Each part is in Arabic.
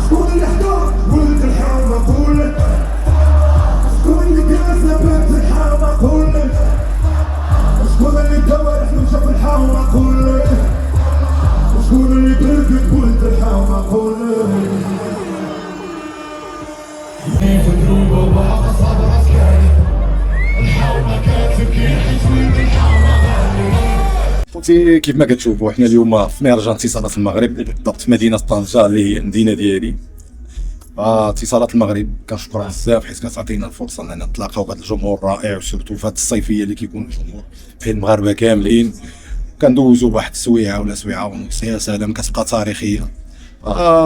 شكون اللي حضر ولد الحامة قولك، شكون اللي جالس لبنت الحامة قولك، شكون اللي دور حلوشة في الحامة قولك، شكون اللي برقد ولد الحامة قولك. في دروبه وباقى صابر عسكري، الحامة كاتبكي حيت ولد الحامة غالي. خوتي كيف ما كتشوفوا حنا اليوم في مهرجان اتصالات المغرب، بالضبط في مدينه طنجه اللي هي المدينه ديالي. اتصالات المغرب كنشكرها بزاف حيت كتعطينا الفرصه اننا نتلاقاو بهذا الجمهور الرائع، وسورتو في هذه الصيفيه اللي كيكون الجمهور فيه المغاربه كاملين، كندوزو واحد السويعه ولا سويعه ونص يا سلام، كتبقى تاريخيه.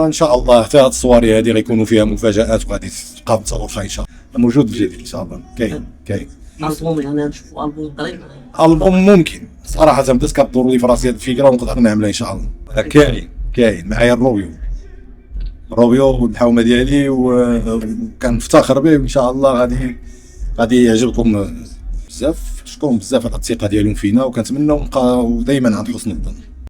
ان شاء الله حتى هاد الصواري هذه غيكونوا فيها مفاجات وغادي تبقى متطوره ان شاء الله. موجود بجديد ان شاء الله، كاين البوم يعني نشوفوا البوم قريب. البوم ممكن صراحه بدات كدور لي في راسي هاد الفكره ونقدر نعملها ان شاء الله. كاين معايا الروبيو والحومه ديالي، وكنفتخر به وان شاء الله غادي يعجبكم بزاف. نشكرهم بزاف على الثقه ديالهم فينا، وكنتمنوا نبقاو دائما عند حسن الظن.